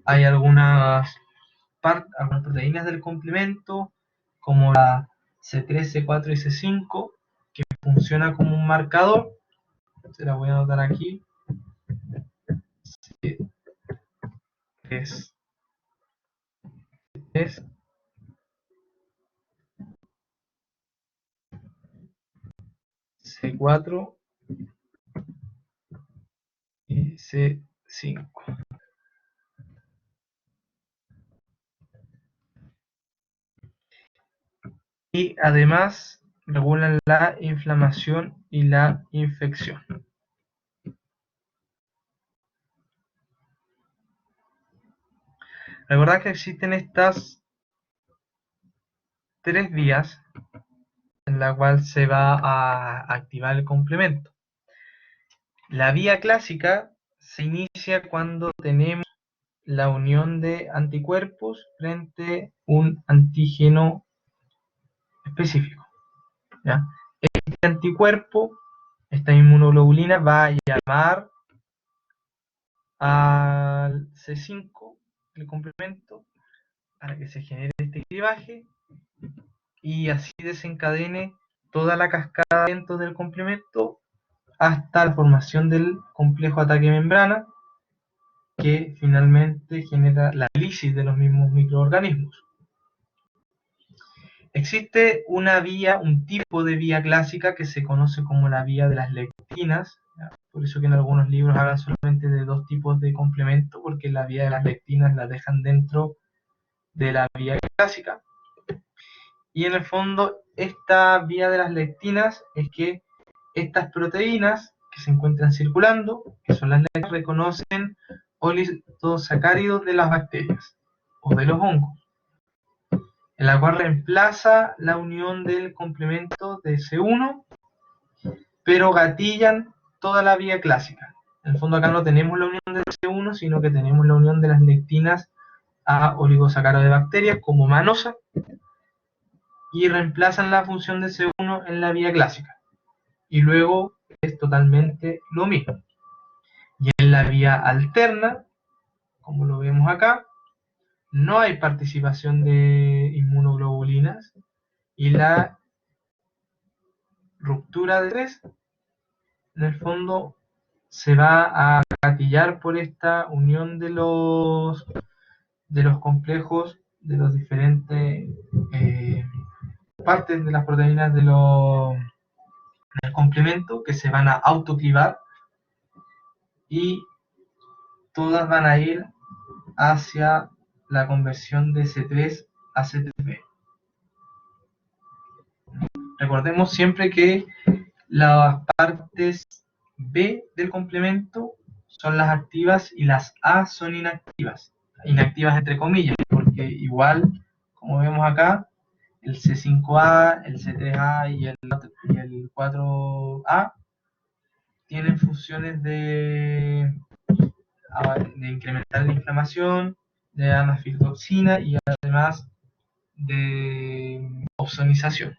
Hay algunas proteínas del complemento, como la C3, C4 y C5, que funciona como un marcador. Se la voy a anotar aquí. C3, C4 y C5. Y además regulan la inflamación y la infección. Recordad que existen estas tres vías en la cual se va a activar el complemento. La vía clásica se inicia cuando tenemos la unión de anticuerpos frente a un antígeno específico. ¿Ya? Este anticuerpo, esta inmunoglobulina, va a llamar al C5, el complemento, para que se genere este clivaje y así desencadene toda la cascada de eventos del complemento hasta la formación del complejo ataque membrana, que finalmente genera la lisis de los mismos microorganismos. Existe una vía, un tipo de vía clásica que se conoce como la vía de las lectinas, ¿ya? Por eso que en algunos libros hablan solamente de dos tipos de complemento, porque la vía de las lectinas la dejan dentro de la vía clásica. Y en el fondo, esta vía de las lectinas es que estas proteínas que se encuentran circulando, que son las lectinas, reconocen oligosacáridos de las bacterias o de los hongos, en la cual reemplaza la unión del complemento de C1, pero gatillan toda la vía clásica. En el fondo acá no tenemos la unión del C1, sino que tenemos la unión de las lectinas a oligosacáridos de bacterias como manosa, y reemplazan la función de C1 en la vía clásica. Y luego es totalmente lo mismo. Y en la vía alterna, como lo vemos acá, no hay participación de inmunoglobulinas y la ruptura de 3 en el fondo se va a gatillar por esta unión de los complejos de los diferentes partes de las proteínas del complemento, que se van a autoclivar y todas van a ir hacia la conversión de C3 a C3b. Recordemos siempre que las partes B del complemento son las activas y las A son inactivas. Inactivas entre comillas, porque igual, como vemos acá, el C5A, el C3A y el 4A tienen funciones de incrementar la inflamación, de anafiltoxina y además de ozonización.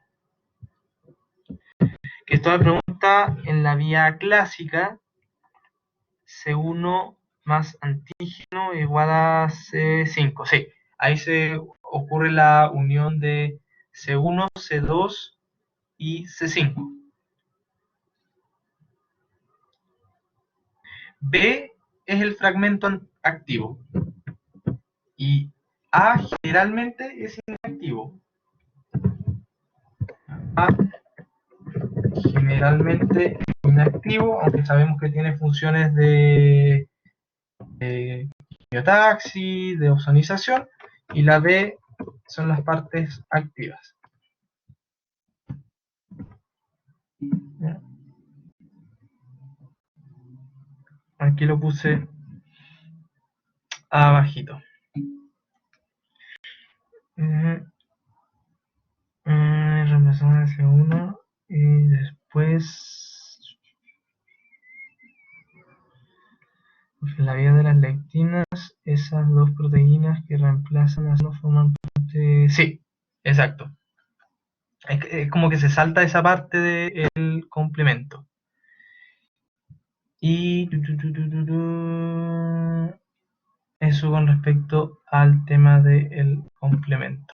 Que esto me pregunta, en la vía clásica, C1 más antígeno igual a C5. Sí, ahí se ocurre la unión de C1, C2 y C5. B es el fragmento activo y A generalmente es inactivo. A generalmente inactivo, aunque sabemos que tiene funciones de biotaxis, de ozonización, y la B son las partes activas. Aquí lo puse abajito. Reemplazamos el C1 y después en la vía de las lectinas, esas dos proteínas que reemplazan las no forman parte. Sí, exacto. Es como que se salta esa parte del complemento. Y eso con respecto al tema del complemento.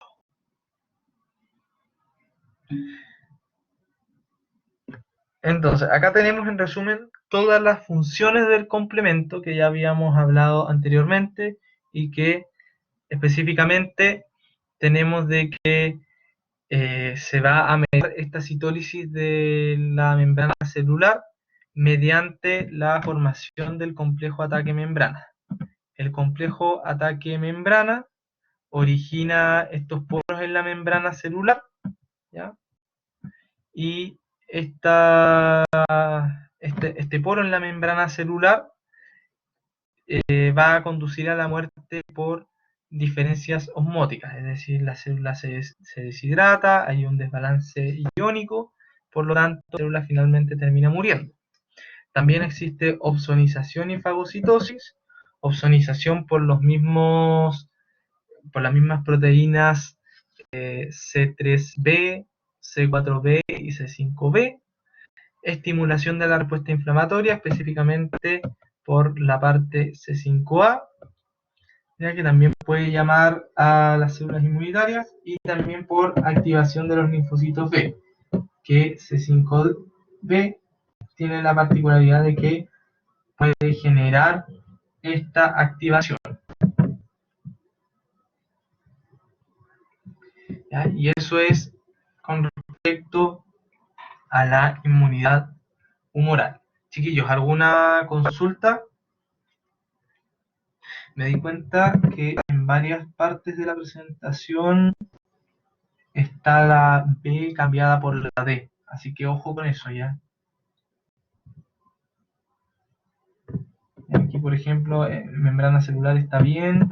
Entonces, acá tenemos en resumen todas las funciones del complemento que ya habíamos hablado anteriormente y que específicamente tenemos de que se va a medir esta citólisis de la membrana celular mediante la formación del complejo ataque membrana. El complejo ataque membrana origina estos poros en la membrana celular, ¿ya? Y este poro en la membrana celular va a conducir a la muerte por diferencias osmóticas, es decir, la célula se deshidrata, hay un desbalance iónico, por lo tanto la célula finalmente termina muriendo. También existe opsonización y fagocitosis, opsonización por las mismas proteínas C3b, C4b y C5b, estimulación de la respuesta inflamatoria, específicamente por la parte C5a, ya que también puede llamar a las células inmunitarias, y también por activación de los linfocitos B, que C5b tiene la particularidad de que puede generar esta activación. ¿Ya? Y eso es con respecto a la inmunidad humoral. Chiquillos, ¿alguna consulta? Me di cuenta que en varias partes de la presentación está la B cambiada por la D, así que ojo con eso ya. Aquí, por ejemplo, membrana celular está bien,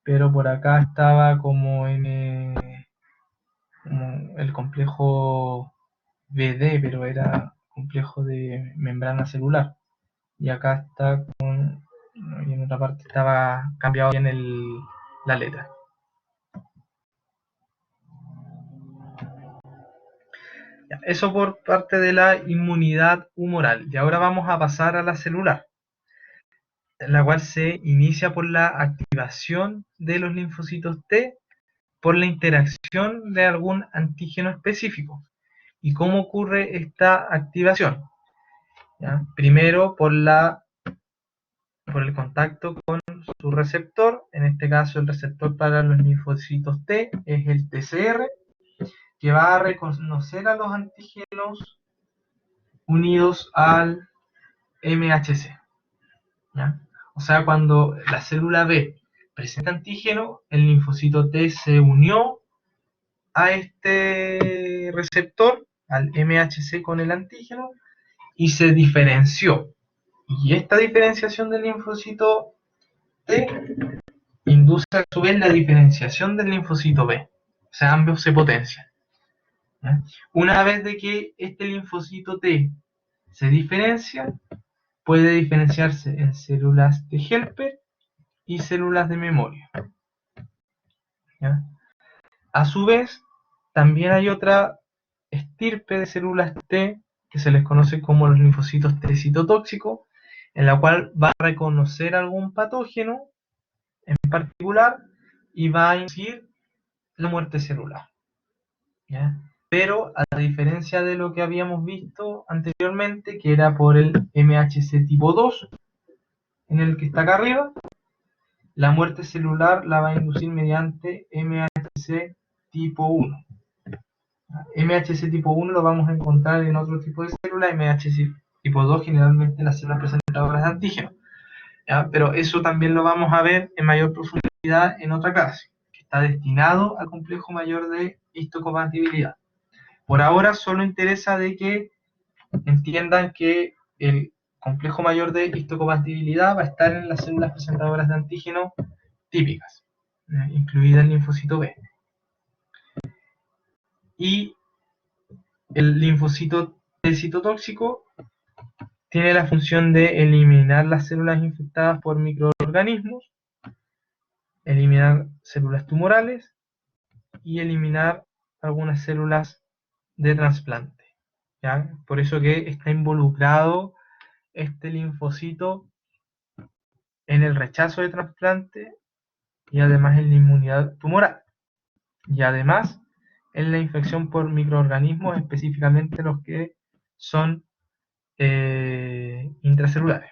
pero por acá estaba como como el complejo BD, pero era complejo de membrana celular. Y acá está y en otra parte estaba cambiado bien la letra. Ya, eso por parte de la inmunidad humoral. Y ahora vamos a pasar a la celular, la cual se inicia por la activación de los linfocitos T por la interacción de algún antígeno específico. ¿Y cómo ocurre esta activación? ¿Ya? Primero por el contacto con su receptor, en este caso el receptor para los linfocitos T es el TCR, que va a reconocer a los antígenos unidos al MHC. ¿Ya? O sea, cuando la célula B presenta antígeno, el linfocito T se unió a este receptor, al MHC con el antígeno, y se diferenció. Y esta diferenciación del linfocito T induce a su vez la diferenciación del linfocito B. O sea, ambos se potencian. ¿Ya? Una vez de que este linfocito T se diferencia, puede diferenciarse en células de helper y células de memoria. ¿Ya? A su vez, también hay otra estirpe de células T que se les conoce como los linfocitos T citotóxicos, en la cual va a reconocer algún patógeno en particular y va a inducir la muerte celular. ¿Ya? Pero a diferencia de lo que habíamos visto anteriormente, que era por el MHC tipo 2, en el que está acá arriba, la muerte celular la va a inducir mediante MHC tipo 1. MHC tipo 1 lo vamos a encontrar en otro tipo de célula, MHC tipo 2 generalmente en las células presentadoras de antígenos. ¿Ya? Pero eso también lo vamos a ver en mayor profundidad en otra clase, que está destinado al complejo mayor de histocompatibilidad. Por ahora solo interesa de que entiendan que el complejo mayor de histocompatibilidad va a estar en las células presentadoras de antígeno típicas, incluida el linfocito B. Y el linfocito T citotóxico tiene la función de eliminar las células infectadas por microorganismos, eliminar células tumorales y eliminar algunas células de trasplante, ¿ya? Por eso que está involucrado este linfocito en el rechazo de trasplante y además en la inmunidad tumoral y además en la infección por microorganismos, específicamente los que son intracelulares.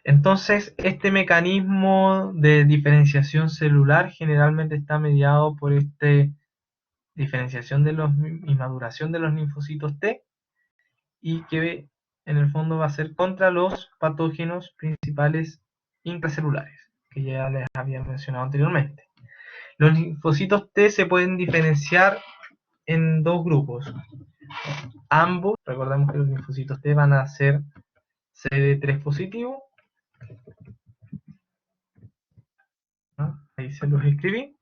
Entonces, este mecanismo de diferenciación celular generalmente está mediado por esta diferenciación y maduración de los linfocitos T, y que en el fondo va a ser contra los patógenos principales intracelulares, que ya les había mencionado anteriormente. Los linfocitos T se pueden diferenciar en dos grupos. Ambos, recordemos que los linfocitos T van a ser CD3 positivo, ¿no? Ahí se los escribí,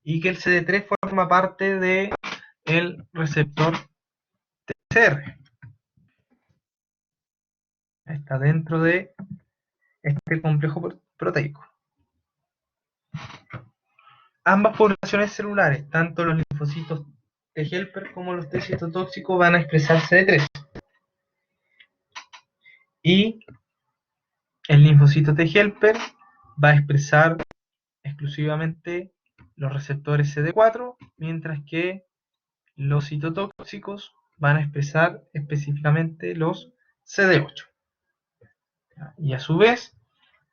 y que el CD3 forma parte del receptor TCR. Está dentro de este complejo proteico. Ambas poblaciones celulares, tanto los linfocitos T helper como los T citotóxicos, van a expresar CD3. Y el linfocito T helper va a expresar exclusivamente los receptores CD4, mientras que los citotóxicos van a expresar específicamente los CD8. Y a su vez,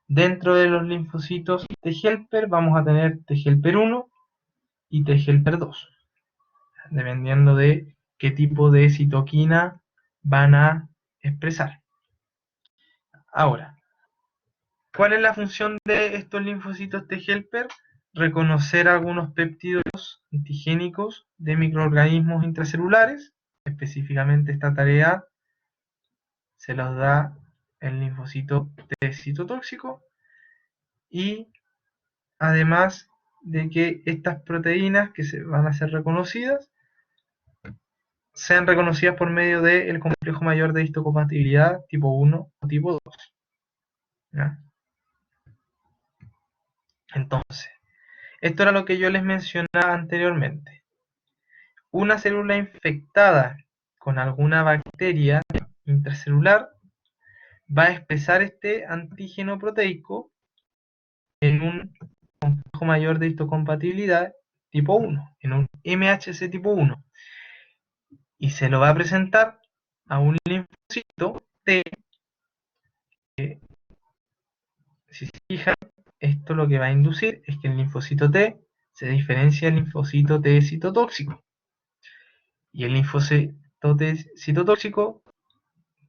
dentro de los linfocitos T helper vamos a tener T helper 1 y T helper 2, dependiendo de qué tipo de citoquina van a expresar. Ahora, ¿cuál es la función de estos linfocitos T helper? Reconocer algunos péptidos antigénicos de microorganismos intracelulares. Específicamente esta tarea se los da el linfocito T citotóxico, y además de que estas proteínas que se van a ser reconocidas sean reconocidas por medio del complejo mayor de histocompatibilidad tipo 1 o tipo 2. ¿Ya? Entonces, esto era lo que yo les mencionaba anteriormente. Una célula infectada con alguna bacteria intracelular va a expresar este antígeno proteico en un complejo mayor de histocompatibilidad tipo 1, en un MHC tipo 1, y se lo va a presentar a un linfocito T, que, si se fijan, esto lo que va a inducir es que el linfocito T se diferencia del linfocito T citotóxico, y el linfocito T citotóxico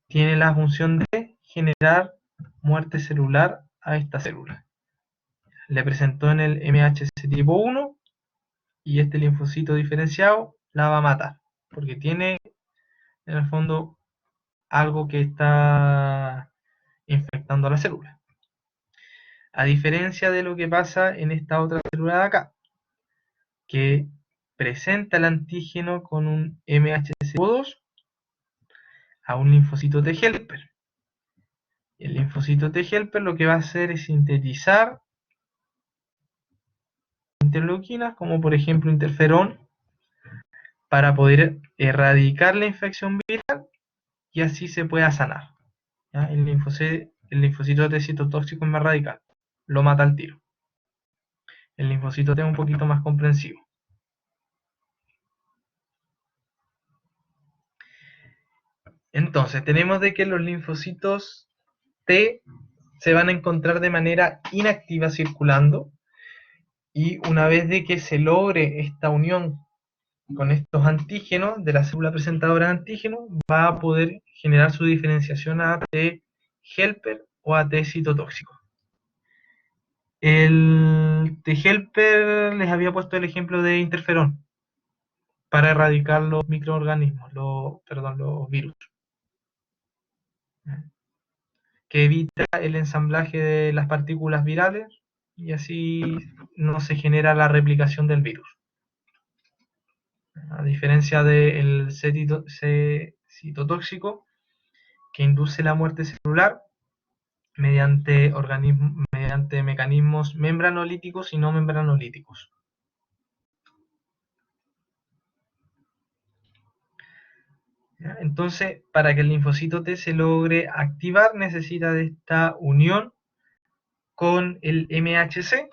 tiene la función de generar muerte celular a esta célula. Le presentó en el MHC tipo 1 y este linfocito diferenciado la va a matar, porque tiene en el fondo algo que está infectando a la célula. A diferencia de lo que pasa en esta otra célula de acá, que presenta el antígeno con un MHC2 a un linfocito T helper. El linfocito T helper lo que va a hacer es sintetizar interleuquinas, como por ejemplo interferón, para poder erradicar la infección viral y así se pueda sanar. ¿Ya? El linfocito T citotóxico es más radical, lo mata al tiro. El linfocito T es un poquito más comprensivo. Entonces, tenemos de que los linfocitos T se van a encontrar de manera inactiva circulando, y una vez de que se logre esta unión con estos antígenos de la célula presentadora de antígeno, va a poder generar su diferenciación a T helper o a T citotóxico. El T helper les había puesto el ejemplo de interferón. para erradicar los microorganismos, los virus, que evita el ensamblaje de las partículas virales y así no se genera la replicación del virus. A diferencia del citotóxico, que induce la muerte celular mediante mecanismos membranolíticos y no membranolíticos. Entonces, para que el linfocito T se logre activar, necesita de esta unión con el MHC,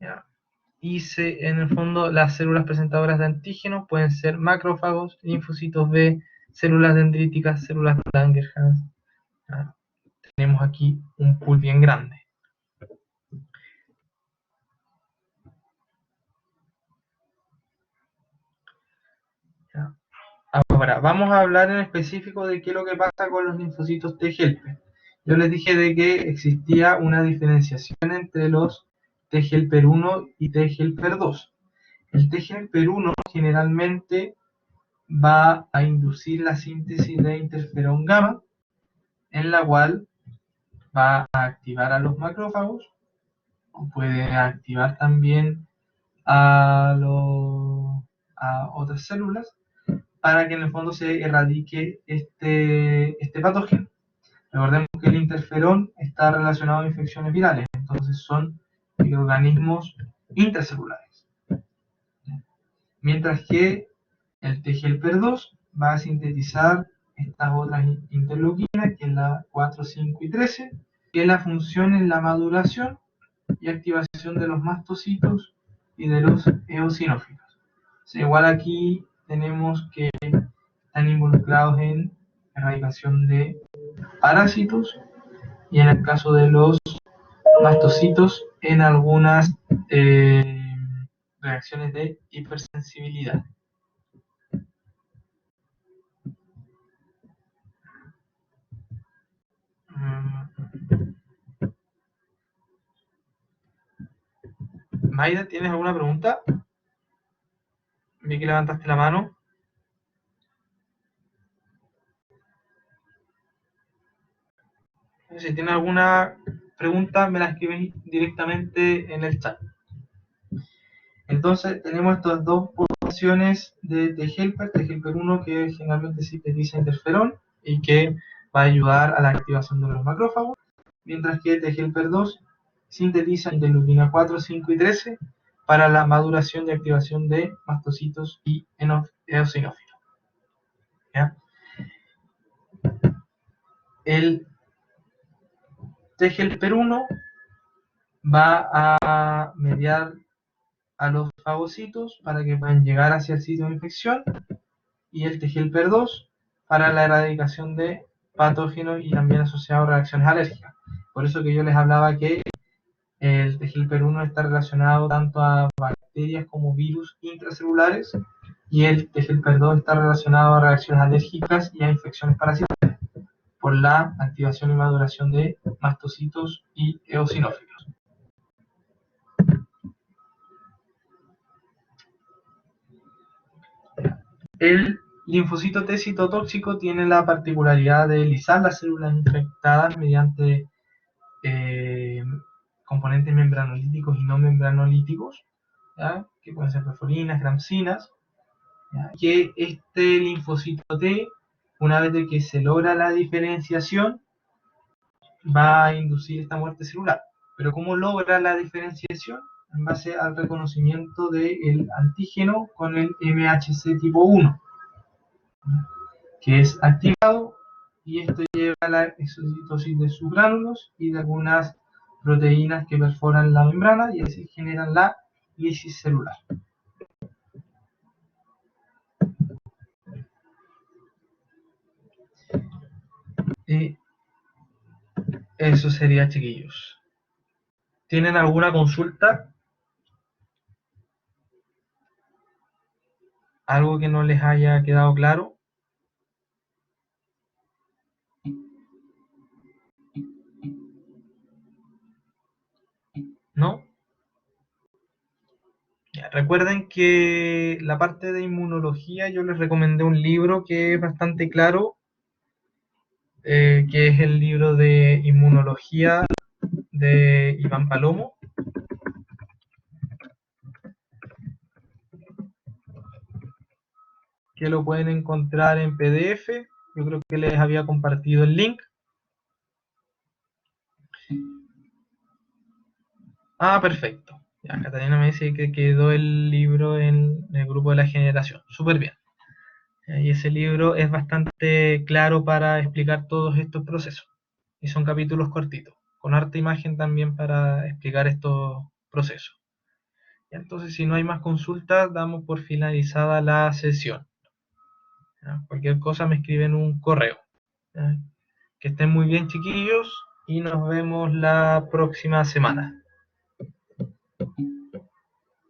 ¿ya? Y en el fondo las células presentadoras de antígenos pueden ser macrófagos, linfocitos B, células dendríticas, células de Langerhans. ¿Ya? Tenemos aquí un pool bien grande. ¿Ya? Ahora, vamos a hablar en específico de qué es lo que pasa con los linfocitos T helper. Yo les dije de que existía una diferenciación entre los T helper 1 y T helper 2. El T helper 1 generalmente va a inducir la síntesis de interferón gamma, en la cual va a activar a los macrófagos, o puede activar también a otras células, para que en el fondo se erradique este patógeno. Recordemos que el interferón está relacionado a infecciones virales, entonces son microorganismos intracelulares. Mientras que el T helper 2 va a sintetizar estas otras interleuquinas, que es la 4, 5 y 13, que la función es la maduración y activación de los mastocitos y de los eosinófilos. O sea, igual aquí tenemos que están involucrados en erradicación de parásitos y en el caso de los mastocitos en algunas reacciones de hipersensibilidad. Maida, ¿tienes alguna pregunta? Vi que levantaste la mano. Si tienes alguna pregunta, me la escribes directamente en el chat. Entonces, tenemos estas dos poblaciones de T-helper. T-helper 1 que generalmente sintetiza interferón y que va a ayudar a la activación de los macrófagos, mientras que T-helper 2 sintetiza interleuquina 4, 5 y 13 para la maduración y activación de mastocitos y eosinófilos. ¿Ya? El T-helper 1 va a mediar a los fagocitos para que puedan llegar hacia el sitio de infección, y el T-helper 2 para la erradicación de patógenos y también asociado a reacciones alérgicas. Por eso que yo les hablaba que el T-helper 1 está relacionado tanto a bacterias como virus intracelulares, y el T-helper 2 está relacionado a reacciones alérgicas y a infecciones parasitarias por la activación y maduración de mastocitos y eosinófilos. El linfocito T citotóxico tiene la particularidad de lisar las células infectadas mediante componentes membranolíticos y no membranolíticos, ¿ya? Que pueden ser perforinas, gramsinas, ¿ya? Que este linfocito T, una vez de que se logra la diferenciación, va a inducir esta muerte celular. Pero ¿cómo logra la diferenciación? En base al reconocimiento del antígeno con el MHC tipo 1, que es activado, y esto lleva a la exocitosis de sus gránulos y de algunas proteínas que perforan la membrana y así generan la lisis celular. Y eso sería, chiquillos. ¿Tienen alguna consulta? ¿Algo que no les haya quedado claro? ¿No? Ya, Recuerden que la parte de inmunología yo les recomendé un libro que es bastante claro, que es el libro de inmunología de Iván Palomo, que lo pueden encontrar en PDF. Yo creo que les había compartido el link. Ah, perfecto. Ya, Catalina me dice que quedó el libro en el grupo de la generación. Súper bien. Y ese libro es bastante claro para explicar todos estos procesos. Y son capítulos cortitos, con harta imagen también para explicar estos procesos. Entonces, si no hay más consultas, damos por finalizada la sesión. ¿Ya? Cualquier cosa me escriben un correo. ¿Ya? Que estén muy bien, chiquillos, y nos vemos la próxima semana.